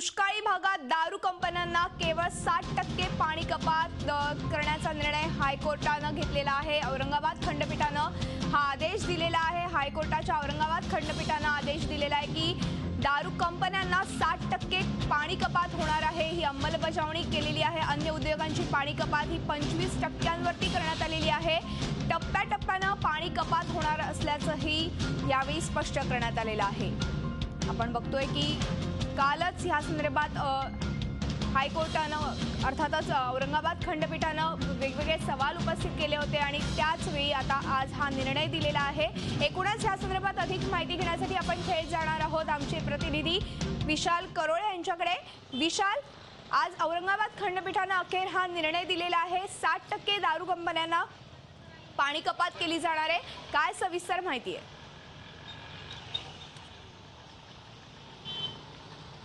दुष्काळी भागात दारू कंपन्यांना केवळ 60% पाणी कपात करण्याचा निर्णय हायकोर्टानं घेतलेला आहे। औरंगाबाद खंडपीठानं हा आदेश दिलेला आहे। हायकोर्टाच्या औरंगाबाद खंडपीठानं आदेश दिलेला आहे की दारू कंपन्यांना 60% पाणी कपात होणार आहे। ही अंमलबजावणी केलेली आहे। अन्य उद्योगांची पाणी कपात ही 25%वरती करण्यात आलेली आहे। टप्प्याटप्प्यानं पाणी कपात होणार असल्याचंही यावेळी स्पष्ट करण्यात आलेलं आहे। आपण बघतोय की कालच ह्या संदर्भात हायकोर्टानं अर्थातच औरंगाबाद खंडपीठानं वेगवेगळे सवाल उपस्थित केले होते आणि त्याच वेळी आता आज हा निर्णय दिलेला आहे। एकूणच ह्या संदर्भात अधिक माहिती घेण्यासाठी आपण थेट जाणार आहोत आमचे प्रतिनिधी विशाल करोळे यांच्याकडे। विशाल, आज औरंगाबाद खंडपीठानं अखेर हा निर्णय दिलेला आहे। 60% दारू कंपन्यांना पाणी कपात केली जाणार आहे। काय सविस्तर माहिती आहे?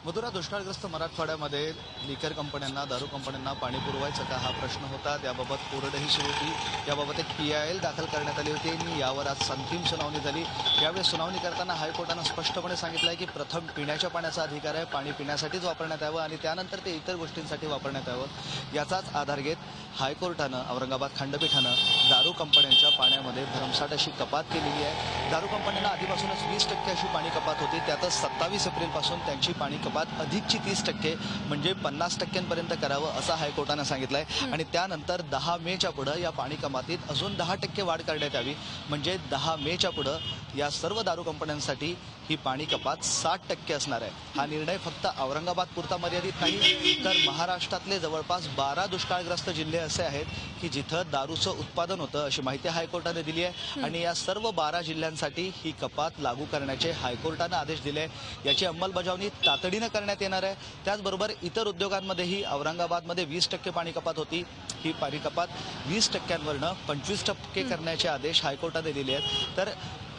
मधुरा, दुष्काळग्रस्त मराठवाड्यामध्ये लिकर कंपन्यांना, दारू कंपन्यांना पाणी पुरवायचं का हा प्रश्न होता। त्याबाबत कोरडही सुरू होती। याबाबत एक PIL दाखल करण्यात आली होती आणि यावर आज अंतिम सुनावणी झाली। यावेळी सुनावणी करताना हायकोर्टानं स्पष्टपणे सांगितलं आहे की प्रथम पिण्याच्या पाण्याचा अधिकार आहे, पाणी पिण्यासाठीच वापरण्यात यावं आणि त्यानंतर ते इतर गोष्टींसाठी वापरण्यात यावं। याचाच आधार घेत हायकोर्टानं औरंगाबाद खंडपीठानं दारू कंपन्यांच्या पाण्यामध्ये भरमसाठ अशी कपात केलेली आहे। दारू कंपन्यांना आधीपासूनच 20% अशी पाणी कपात होती। त्यातच 27 एप्रिलपासून त्यांची पाणी कपात अधिकची 30% म्हणजे 50%पर्यंत करावं असं हायकोर्टानं सांगितलंय आणि त्यानंतर 10 मेच्या पुढे या पाणी कपातीत अजून 10% वाढ करण्यात यावी। म्हणजे 10 मेच्या पुढे या सर्व दारू कंपन्यांसाठी ही पाणी कपात 60% असणार आहे। हा निर्णय फक्त औरंगाबाद पुरता मर्यादित नाही, तर महाराष्ट्रातले जवळपास 12 दुष्काळग्रस्त जिल्हे असे आहेत की जिथं दारूचं उत्पादन होतं अशी माहिती हायकोर्टाने दिली आहे आणि या सर्व 12 जिल्ह्यांसाठी ही कपात लागू करण्याचे हायकोर्टाने आदेश दिले। याची अंमलबजावणी तातडीने करण्यात येणार आहे। त्याचबरोबर इतर उद्योगांमध्येही औरंगाबादमध्ये 20% पाणी कपात होती। ही पाणी कपात 20%वरनं 25% करण्याचे आदेश हायकोर्टाने दिले आहेत। तर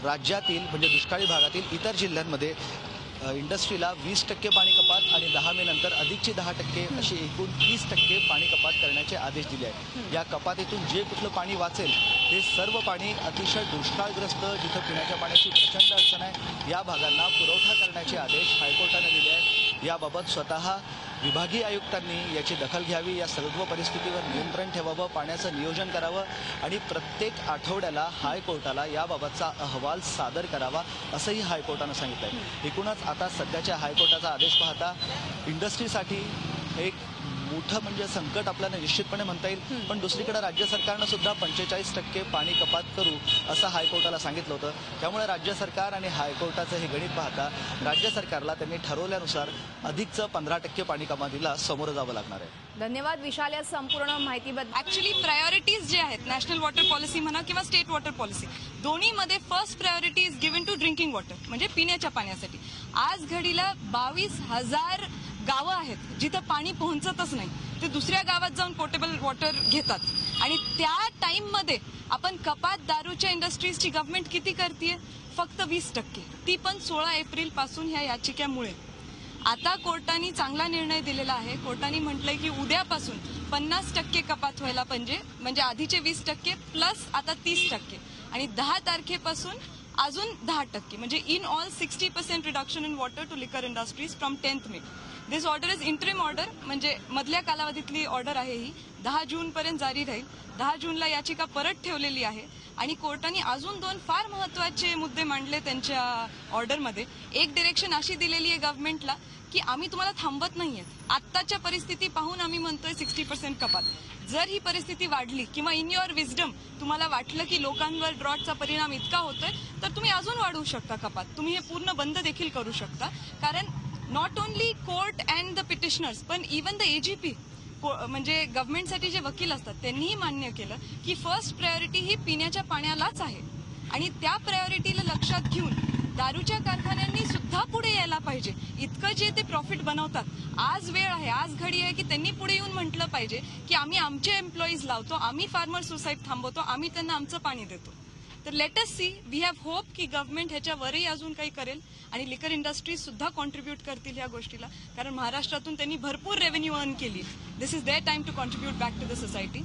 राज्यातील म्हणजे दुष्काळी भागातील इतर जिल्ह्यांमध्ये इंडस्ट्रीला 20% पाणी कपात आणि 10 मे नंतर अधिकची 10% अशी एकूण 30% पाणी कपात करण्याचे आदेश दिले आहेत। या कपातीतून जे कुठलं पाणी वाचेल ते सर्व पाणी अतिशय दुष्काळग्रस्त जिथं पिण्याच्या पाण्याची प्रचंड अडचण आहे या भागांना पुरवठा करण्याचे आदेश हायकोर्टाने दिले आहेत। याबाबत स्वतः विभागीय आयुक्तांनी याची दखल घ्यावी, या सर्व परिस्थितीवर नियंत्रण ठेवावं, पाण्याचं नियोजन करावं आणि प्रत्येक आठवड्याला हायकोर्टाला याबाबतचा अहवाल सादर करावा असंही हायकोर्टानं सांगितलंय। एकूणच आता सध्याच्या हायकोर्टाचा आदेश पाहता इंडस्ट्रीसाठी एक मोठं म्हणजे संकट आपल्याला निश्चितपणे म्हणता येईल। पण दुसरीकडे राज्य सरकारनं सुद्धा 45% पाणी कपात करू असं हायकोर्टाला सांगितलं होतं। त्यामुळे राज्य सरकार आणि हायकोर्टाचं हे गणित पाहता राज्य सरकारला त्यांनी ठरवल्यानुसार अधिकचं 15% पाणी कपातीला समोरं जावं लागणार आहे। धन्यवाद विशाल या संपूर्ण माहितीबद्दल। ऍक्च्युअली प्रायोरिटीज जे आहेत, नॅशनल वॉटर पॉलिसी म्हणा किंवा स्टेट वॉटर पॉलिसी, दोन्हीमध्ये first priority is given to drinking water म्हणजे पिण्याच्या पाण्यासाठी। आज घडीला 22,000 गावं आहेत जिथं पाणी पोहोचतच नाही, ते दुसऱ्या गावात जाऊन पोर्टेबल वॉटर घेतात आणि त्या टाइममध्ये आपण कपात दारूच्या इंडस्ट्रीजची गव्हर्नमेंट किती करते? फक्त 20%, ती पण 16 एप्रिल पासून ह्या याचिकेमुळे। आता कोर्टाने चांगला निर्णय दिलेला आहे। कोर्टाने म्हटलंय की उद्यापासून 50% कपात व्हायला पाहिजे, म्हणजे आधीचे 20% प्लस आता 30% आणि 10 तारखेपासून अजून 10%, म्हणजे in all 60% reduction in water to liquor industries from 10th May. This order is interim order, म्हणजे मधल्या कालावधीतली ऑर्डर आहे। ही 10 जून पर्यंत जारी राहील। 10 जूनला याचिका परत ठेवलेली आहे आणि कोर्टाने अजून 2 फार महत्वाचे मुद्दे मांडले त्यांच्या ऑर्डरमध्ये। एक डिरेक्शन अशी दिलेली आहे गव्हर्नमेंटला की आम्ही तुम्हाला थांबत नाहीये, आत्ताच्या परिस्थिती पाहून आम्ही म्हणतोय 60% कपात। जर ही परिस्थिती वाढली किंवा इन युअर विजडम तुम्हाला वाटलं की लोकांवर ड्रॉटचा परिणाम इतका होतोय तर तुम्ही अजून वाढवू शकता कपात, तुम्ही हे पूर्ण बंद देखील करू शकता। कारण not only court and the petitioners पण इव्हन द AGP म्हणजे गव्हर्नमेंटसाठी जे वकील असतात त्यांनीही मान्य केलं की फर्स्ट प्रायोरिटी ही पिण्याच्या पाण्यालाच आहे आणि त्या प्रायोरिटीला लक्षात घेऊन दारूच्या कारखान्यांनी सुद्धा पुढे यायला पाहिजे। इतकं जे ते प्रॉफिट बनवतात, आज वेळ आहे, आज घडी आहे की त्यांनी पुढे येऊन म्हटलं पाहिजे की आम्ही आमचे एम्प्लॉईज लावतो, आम्ही फार्मर सुसाईड थांबवतो, आम्ही त्यांना आमचं पाणी देतो। तर let us see, we have hope की गव्हर्नमेंट ह्याच्यावरही अजून काही करेल आणि लिकर इंडस्ट्रीज सुद्धा कॉन्ट्रीब्यूट करतील या गोष्टीला, कारण महाराष्ट्रातून त्यांनी भरपूर रेव्हेन्यू अर्न केली। This is their time to contribute back to the society.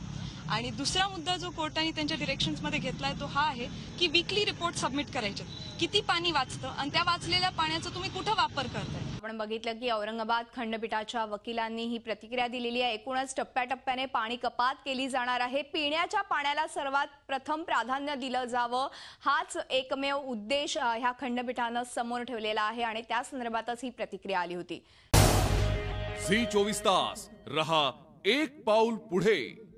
आणि दुसरा मुद्दा जो कोर्टाने त्यांच्या डिरेक्शन्समध्ये घेतलाय तो हा आहे की वीकली रिपोर्ट सबमिट करायचे, किती पाणी वाचतं आणि त्या वाचलेल्या पाण्याचा तुम्ही कुठं वापर करताय. आपण बघितलं की औरंगाबाद खंडपीठाच्या वकिलांनी ही प्रतिक्रिया दिलेली आहे. एकूणच टप्प्याटप्प्याने पाणी कपात केली जाणार आहे. पिण्याच्या पाण्याला सर्वात प्रथम प्राधान्य दिलं जावं, हाच एकमेव उद्देश ह्या खंडपीठानं समोर ठेवलेला आहे आणि त्या संदर्भातच ही प्रतिक्रिया आली होती. झी 24 तास रहा एक पाऊल पुढे.